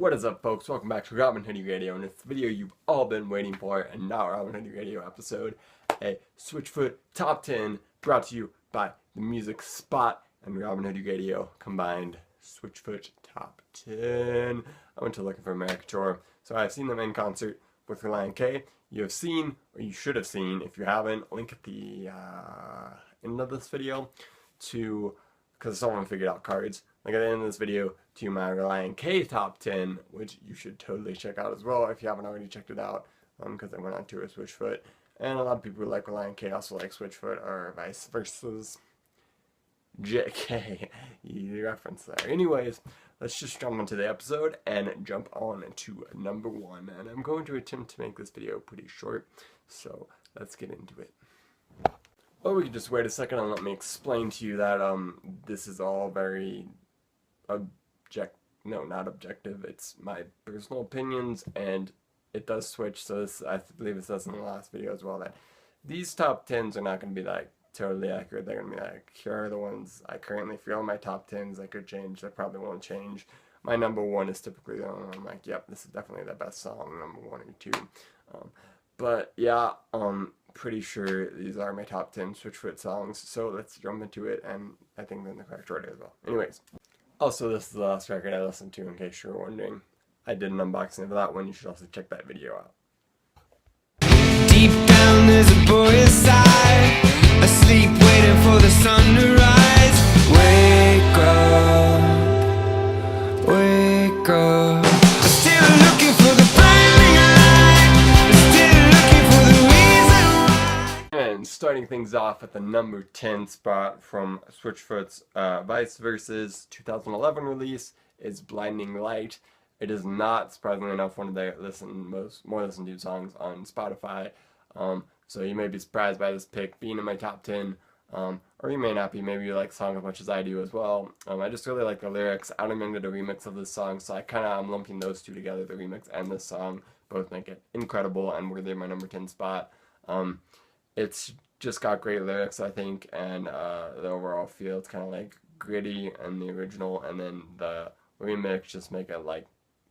What is up, folks? Welcome back to Hoodie Radio, and it's the video you've all been waiting for, and now Hoodie Radio episode, a Switchfoot Top 10 brought to you by the Music Spot and Hoodie Radio combined Switchfoot Top 10. I went to Looking for America tour, so I've seen them in concert with Lion K. You have seen, or you should have seen, if you haven't, link at the end of this video to, because someone figured out cards, like at the end of this video, to my Lion K Top 10, which you should totally check out as well if you haven't already checked it out, because I went on tour with Switchfoot, and a lot of people who like Lion K also like Switchfoot, or vice versa. JK, easy reference there. Anyways, let's just jump into the episode and jump on to number 1, and I'm going to attempt to make this video pretty short, so let's get into it. Well, we can just wait a second and let me explain to you that this is all very not objective, it's my personal opinions, and it does switch, so this, I believe it says in the last video as well, that these top 10s are not going to be like totally accurate. They're going to be like, here are the ones I currently feel my top 10s. They could change, they probably won't change. My number 1 is typically the one I'm like, yep, this is definitely the best song, number 1 or 2. But yeah, pretty sure these are my top 10 Switchfoot songs, so let's jump into it, and I think they're in the correct order as well. Anyways, also this is the last record I listened to, in case you were wondering. I did an unboxing of that one, you should also check that video out. Deep down there's a boy inside, asleep waiting for the sun to rise. Wake up, wake up. I'm still looking for the burning light, I'm still looking for the reason why. And starting things off at the number 10 spot from Switchfoot's Vice Versa's 2011 release is Blinding Light. It is not, surprisingly enough, one of their more listened to songs on Spotify. So you may be surprised by this pick being in my top 10, or you may not be. Maybe you like the song as much as I do as well. I just really like the lyrics. I don't remember the remix of this song, so I kind of am lumping those two together, the remix and this song. Both make it incredible and worthy of my number 10 spot. It's just got great lyrics, I think, and the overall feel, it's kind of like gritty and the original, and then the remix just make it like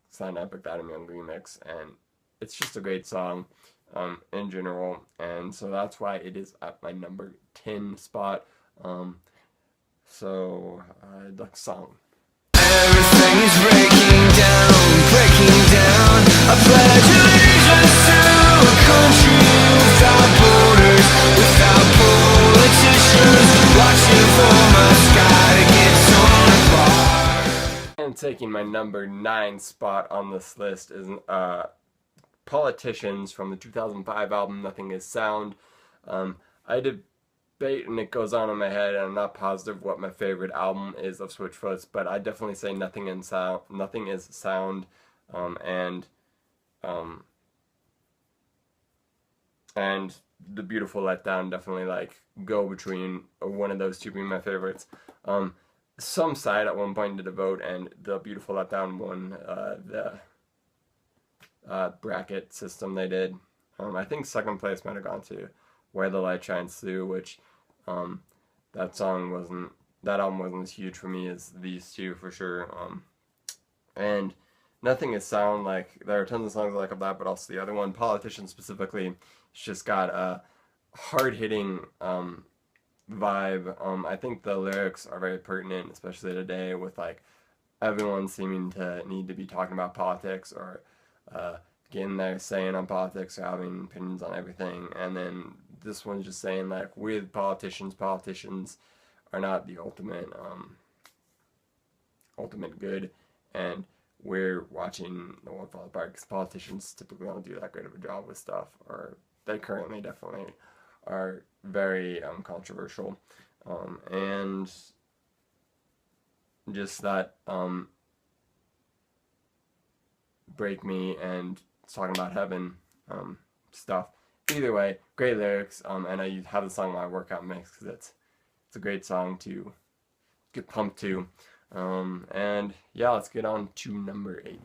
sound epic, that Young remix, and it's just a great song in general, and so that's why it is at my number 10 spot. So the song. Everything is breaking down. I pledge allegiance to a country without borders, without politicians watching for my sky to get torn apart. And taking my number 9 spot on this list is Politicians from the 2005 album Nothing Is Sound. I debate, and it goes on in my head, and I'm not positive what my favorite album is of Switchfoot's, but I definitely say Nothing Is Sound, and The Beautiful Letdown definitely like go between one of those two being my favorites. Some side at one point did a vote, and The Beautiful Letdown won the bracket system they did. I think second place might have gone to Where the Light Shines Through, which that album wasn't as huge for me as these two for sure. And Nothing Is Sound, like there are tons of songs I like of that, but also the other one, Politician specifically, it's just got a hard-hitting vibe. I think the lyrics are very pertinent, especially today with like everyone seeming to need to be talking about politics, or getting their saying on politics, or having opinions on everything. And then this one's just saying like, with politicians are not the ultimate good, and we're watching the world fall apart because politicians typically don't do that great of a job with stuff, or they currently definitely are very controversial, and just that Break Me and talking about heaven stuff. Either way, great lyrics, and I have the song in my workout mix because it's a great song to get pumped to. And yeah, let's get on to number 8.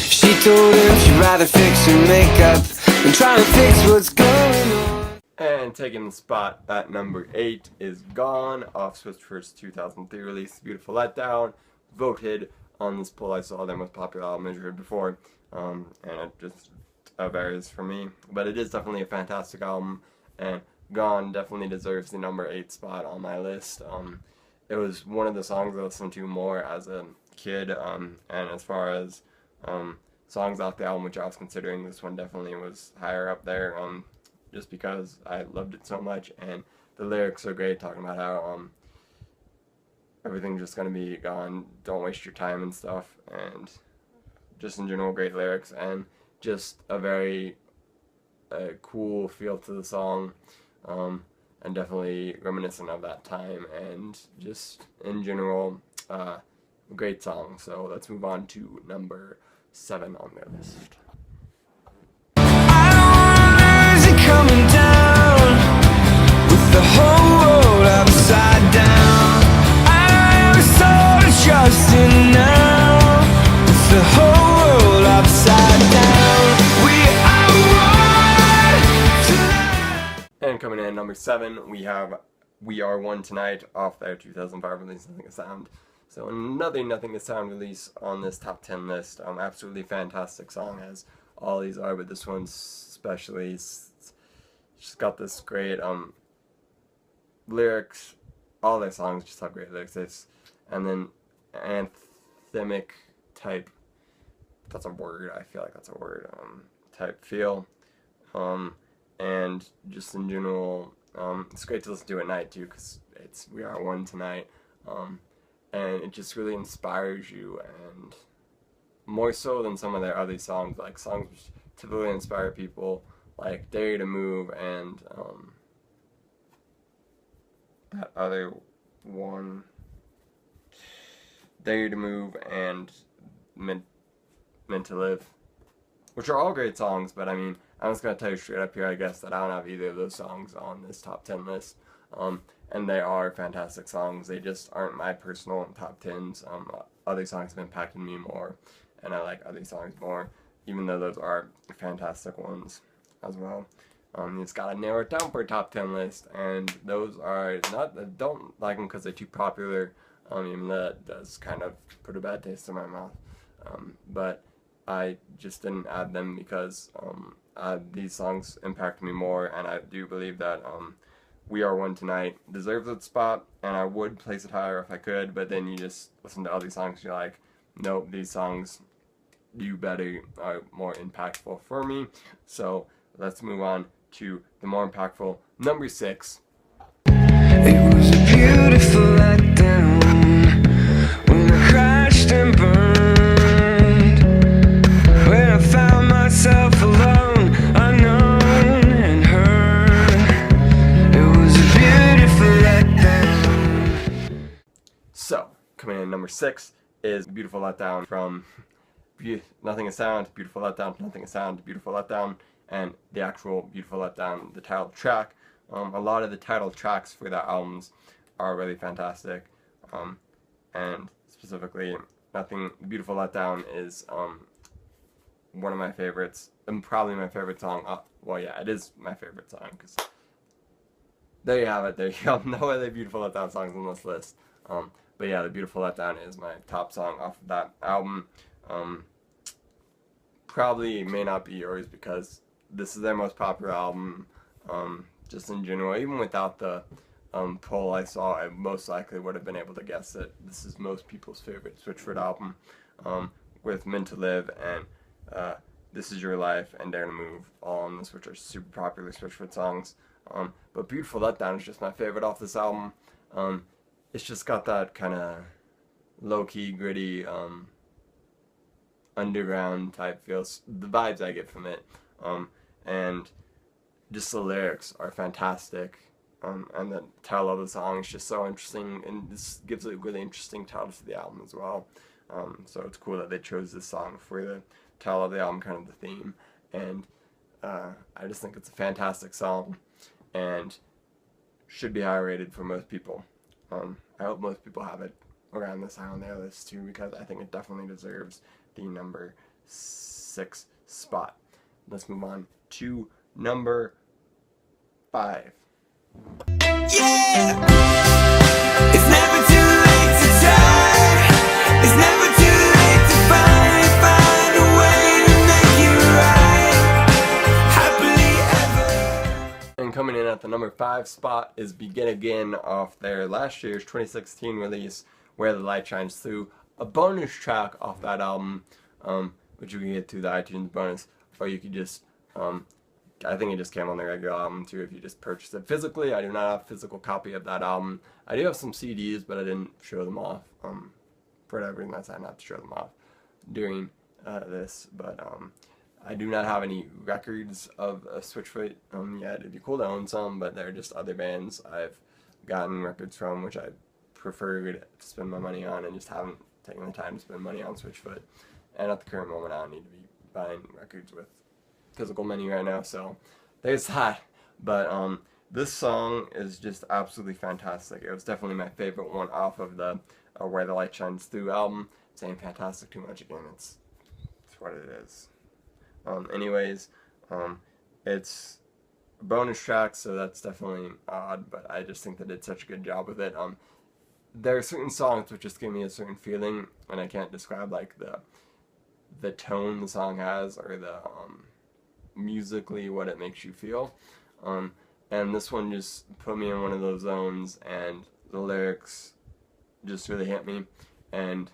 She told him she'd rather fix her makeup and trying to fix what's going on. And taking the spot at number 8 is Gone off Switchfoot's 2003 release, Beautiful Letdown, voted on this poll I saw their most popular album as you heard before, and it just varies for me, but it is definitely a fantastic album, and Gone definitely deserves the number 8 spot on my list. It was one of the songs I listened to more as a kid, and as far as songs off the album which I was considering, this one definitely was higher up there, just because I loved it so much, and the lyrics are great, talking about how everything's just gonna be gone, don't waste your time and stuff, and just in general great lyrics, and just a very cool feel to the song, and definitely reminiscent of that time, and just in general great song. So let's move on to number 7 on their list. Coming down with the whole world upside down. I'm so trusting now with the whole world upside down. We are one tonight. And coming in at number 7, we have We Are One Tonight off their 2005 release, Nothing to Sound. So another Nothing to Sound release on this top 10 list. Absolutely fantastic song, as all these are, but this one especially. She's got this great lyrics. All their songs just have great lyrics. And then anthemic type. That's a word. I feel like that's a word. Type feel. And just in general, it's great to listen to at night too, because it's We Are One Tonight. And it just really inspires you, and more so than some of their other songs, like songs which typically inspire people, like Dare You to Move, and that other one, Dare You to Move, and Meant to Live, which are all great songs, but I mean, I'm just going to tell you straight up here, I guess, that I don't have either of those songs on this top 10 list, and they are fantastic songs. They just aren't my personal top 10s. Other songs have impacted me more, and I like other songs more, even though those are fantastic ones as well. You just gotta narrow it down for a top 10 list, and those are not, I don't like them because they're too popular, even though that does kind of put a bad taste in my mouth, but I just didn't add them because these songs impact me more, and I do believe that We Are One Tonight deserves its spot, and I would place it higher if I could, but then you just listen to all these songs, you're like, nope, these songs you better are more impactful for me. So let's move on to the more impactful number 6. It was a beautiful letdown when I crashed and burned, when I found myself alone, unknown and hurt. It was a beautiful letdown. So coming in at number 6 is Beautiful Letdown from Nothing is Sound, Beautiful Letdown, Nothing is Sound, Beautiful Letdown, and the actual Beautiful Letdown, the title track. A lot of the title tracks for the albums are really fantastic, and specifically Beautiful Letdown is one of my favorites, and probably my favorite song. Well, yeah, it is my favorite song, because there you have it. There you go. No other Beautiful Letdown songs on this list. But yeah, the Beautiful Letdown is my top song off of that album. Probably may not be yours because this is their most popular album, just in general. Even without the poll I saw, I most likely would have been able to guess that this is most people's favorite Switchfoot album, with Meant to Live and This Is Your Life and Dare to Move, all on this, which are super popular Switchfoot songs. But Beautiful Letdown is just my favorite off this album. It's just got that kind of low-key, gritty, underground type feels, the vibes I get from it, and just the lyrics are fantastic, and the title of the song is just so interesting, and this gives a really interesting title to the album as well. So it's cool that they chose this song for the title of the album, kind of the theme, and I just think it's a fantastic song, and should be high rated for most people. I hope most people have it around this high on their list too, because I think it definitely deserves the number 6 spot. Let's move on to number 5. Yeah! It's never too late to try. It's never too late to find a way to make it right. Happily ever. And coming in at the number 5 spot is Begin Again off their last year's 2016 release, Where the Light Shines Through, a bonus track off that album, which you can get through the iTunes bonus, or you could just, I think it just came on the regular album too if you just purchased it physically. I do not have a physical copy of that album. I do have some CDs, but I didn't show them off. For whatever reason, I decided not to show them off during this. But I do not have any records of Switchfoot yet. It'd be cool to own some, but they're just other bands I've gotten records from, which I preferred to spend my money on, and just haven't taken the time to spend money on Switchfoot. And at the current moment, I don't need to be buying records with physical money right now, so there's that. But this song is just absolutely fantastic. It was definitely my favorite one off of the Where the Light Shines Through album. Saying fantastic too much again, it's what it is. It's a bonus track, so that's definitely odd, but I just think they did such a good job with it. There are certain songs which just give me a certain feeling, and I can't describe like the tone the song has, or the musically what it makes you feel, and this one just put me in one of those zones, and the lyrics just really hit me. And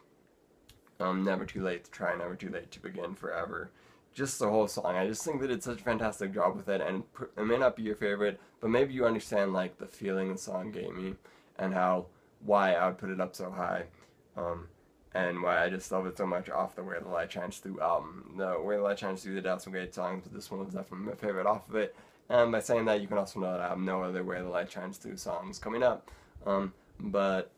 never too late to try, never too late to begin, forever, just the whole song. I just think that it's such a fantastic job with it, and it may not be your favorite, but maybe you understand like the feeling the song gave me, and why I would put it up so high, and why I just love it so much off the Where the Light Shines Through album. The Where the Light Shines Through did have some great songs, but this one was definitely my favorite off of it. And by saying that, you can also know that I have no other Where the Light Shines Through songs coming up. But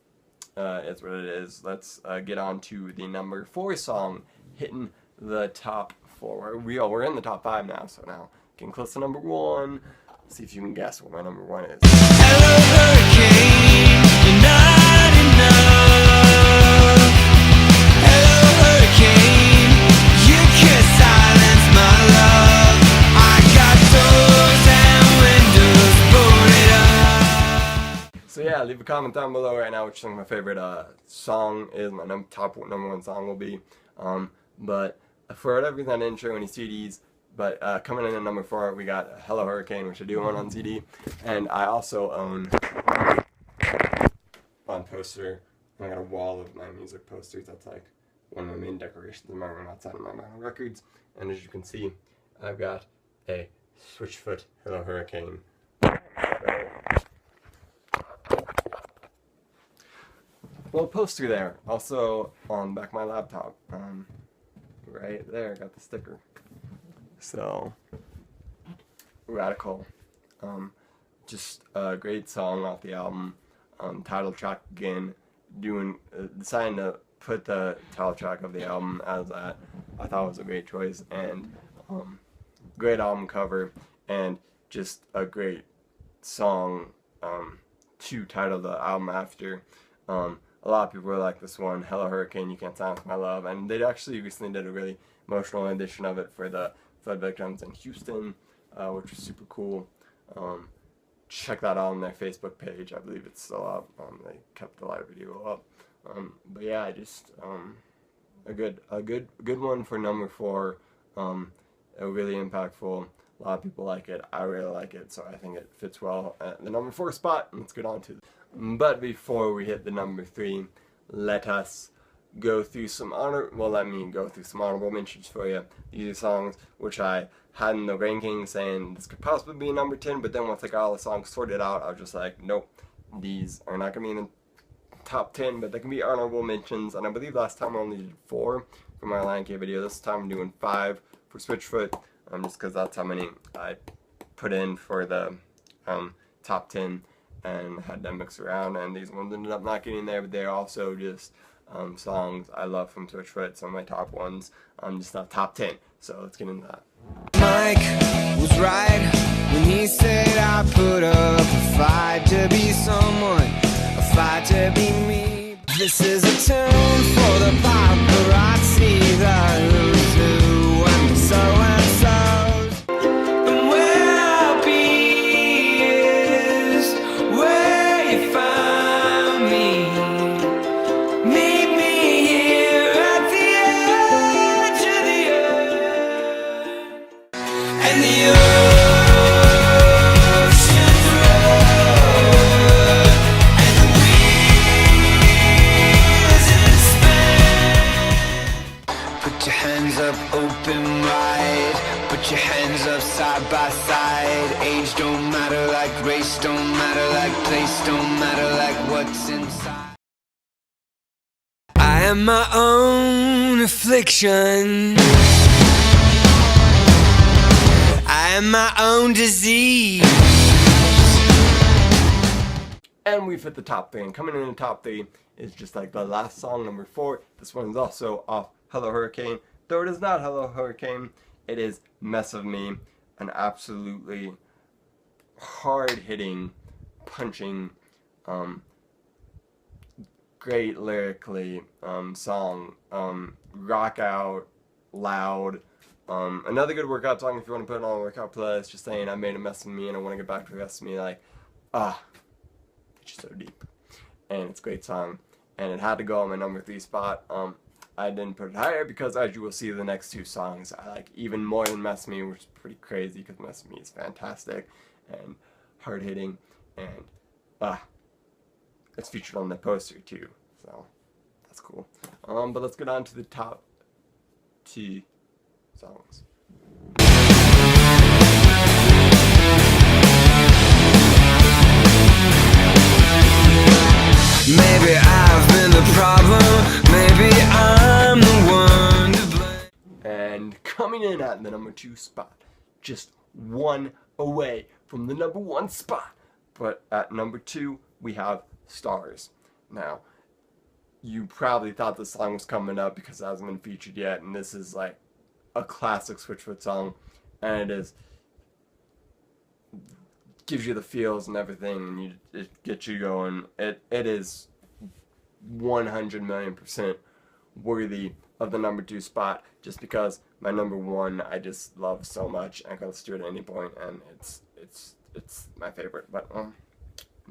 it's what it is. Let's get on to the number 4 song, hitting the top 4. We're in the top 5 now, so now getting close to number 1. Let's see if you can guess what my number 1 is. Hello, hurricane, you're not enough. Hello, hurricane, you can silence my love. I got doors and windows boarded up. So yeah, leave a comment down below right now which song my favorite song is, my top number 1 song will be. But for whatever reason, I didn't show any CDs. But coming in at number 4, we got Hello Hurricane, which I do own on CD, and I also own on poster. I got a wall of my music posters. That's like one of my main decorations in my room outside of my vinyl records. And as you can see, I've got a Switchfoot Hello Hurricane. Little poster there. Also on the back of my laptop, right there, got the sticker. So radical. Just a great song off the album. Title track again. Deciding to put the title track of the album as that, I thought was a great choice, and great album cover, and just a great song to title the album after. A lot of people were like this one, Hello Hurricane, You Can't Silence My Love, and they actually recently did a really emotional edition of it for the flood victims in Houston, which was super cool. Check that out on their Facebook page. I believe it's still up. They kept the live video up. But yeah, just a good one for number 4. Really impactful. A lot of people like it. I really like it, so I think it fits well at the number 4 spot. Let's get on to it. But before we hit the number 3, let us go through some let me go through some honorable mentions for you. These are songs which I had in the rankings saying this could possibly be number 10, but then once I got all the songs sorted out, I was just like, nope, these are not going to be in the top 10, but they can be honorable mentions. And I believe last time I only did 4 for my Lion King video. This time I'm doing 5 for Switchfoot, just because that's how many I put in for the top 10 and had them mix around, and these ones ended up not getting there, but they're also just songs I love from Switchfoot, some of my top ones, just not top 10, so let's get into that. Mike was right when he said I put up a fight to be someone, a fight to be me. This is a tune for the paparazzi, the who's who and the so-and-sos. race don't matter, like place don't matter, like what's inside. I am my own affliction. I am my own disease. And we've hit the top 3, and coming in the top 3 is just like the last song, number 4. This one's also off Hello Hurricane, though it is not Hello Hurricane, it is Mess of Me, an absolutely hard-hitting, punching, great lyrically song, rock out, loud, another good workout song if you want to put it on a workout playlist, just saying I made a mess of me and I want to get back to the rest of me, like, it's just so deep, and it's a great song, and it had to go on my number 3 spot. I didn't put it higher because, as you will see, the next 2 songs I like even more than Mess of Me, which is pretty crazy because Mess of Me is fantastic and hard-hitting, and it's featured on the poster too, so that's cool. But let's get on to the top 2 songs. Maybe I've been the problem, maybe I'm the one to blame. And coming in at the number 2 spot, just one away from the number 1 spot, but at number 2 we have Stars. Now, you probably thought this song was coming up because it hasn't been featured yet, and this is like a classic Switchfoot song, and it gives you the feels and everything, and it gets you going. It is 100,000,000% worthy of the number 2 spot, just because my number 1 I just love so much. I can listen to it at any point, and it's my favorite. But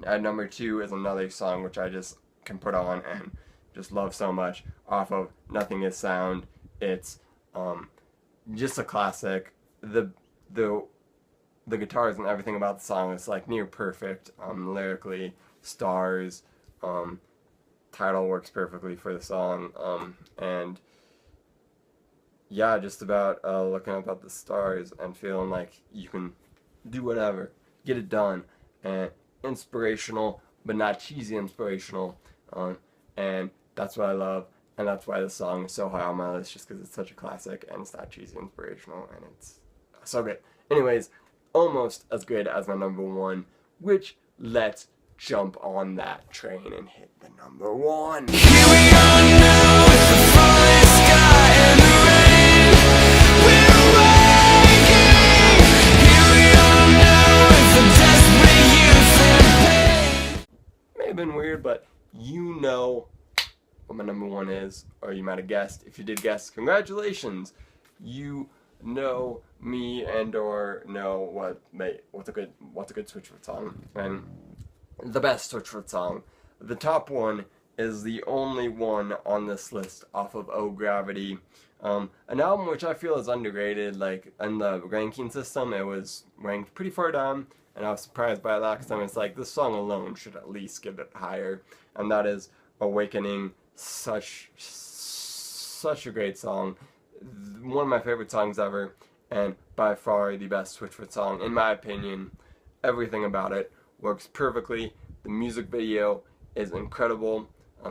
at number 2 is another song which I just can put on and just love so much, off of Nothing Is Sound. It's just a classic. The guitars and everything about the song is like near perfect, lyrically. Stars, title works perfectly for the song, and yeah, just about looking up at the stars and feeling like you can do whatever, get it done, and inspirational, but not cheesy inspirational, and that's what I love, and that's why the song is so high on my list, just because it's such a classic, and it's not cheesy inspirational, and it's so good. Anyways, almost as good as my number 1, which let's jump on that train and hit the number 1. Here we are now with the falling sky and the rain. We're awakening. Here we are now with the desperate youth and pain. May have been weird, but you know what my number 1 is, or you might have guessed. If you did guess, congratulations. You know me and or know what's a good Switchfoot song, and the best Switchfoot song. The top 1 is the only one on this list off of Oh Gravity, an album which I feel is underrated. Like in the ranking system, it was ranked pretty far down, and I was surprised by that because it's like this song alone should at least give it higher, and that is Awakening. Such a great song, one of my favorite songs ever, and by far the best Switchfoot song in my opinion. Everything about it works perfectly. The music video is incredible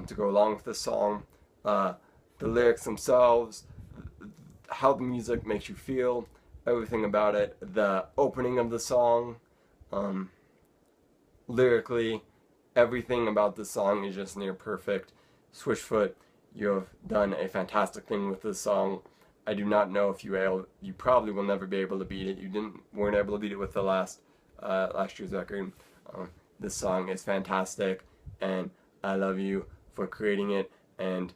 to go along with this song. The lyrics themselves, how the music makes you feel, everything about it. The opening of the song, lyrically, everything about this song is just near perfect. Switchfoot, you have done a fantastic thing with this song. I do not know if you probably will never be able to beat it. You weren't able to beat it with the last year's record. This song is fantastic, and I love you for creating it, and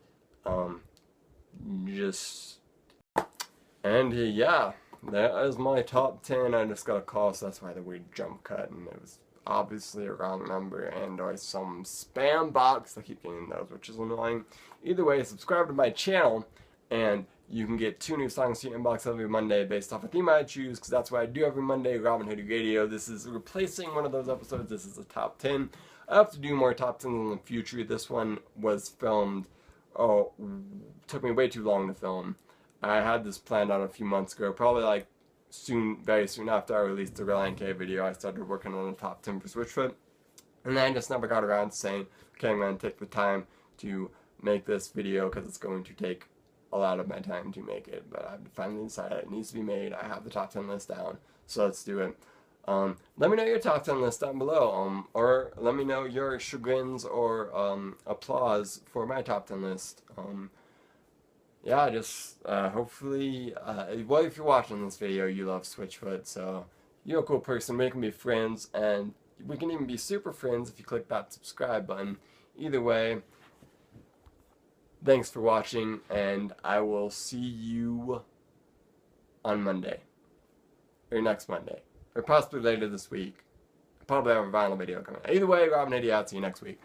yeah, that is my top 10. I just got a call, so that's why the weird jump cut, and it was obviously a wrong number, and or some spam box. I keep getting those, which is annoying. Either way, subscribe to my channel, and you can get 2 new songs to your inbox every Monday based off a theme I choose, because that's what I do every Monday. Hoodie Radio. This is replacing one of those episodes. This is a top 10. I have to do more top 10s in the future. This one was filmed, took me way too long to film. I had this planned out a few months ago, probably like very soon after I released the Real NK video, I started working on a top 10 for Switchfoot. And then I just never got around to saying, okay, I'm going to take the time to make this video because it's going to take a lot of my time to make it. But I've finally decided it needs to be made. I have the top 10 list down, so let's do it. Let me know your top 10 list down below, or let me know your chagrins or applause for my top 10 list. Yeah, just hopefully, well, if you're watching this video, you love Switchfoot, so you're a cool person. We can be friends, and we can even be super friends if you click that subscribe button. Either way, thanks for watching, and I will see you on Monday, or next Monday, or possibly later this week. Probably have a vinyl video coming out. Either way, Rob and Eddie out. See you next week.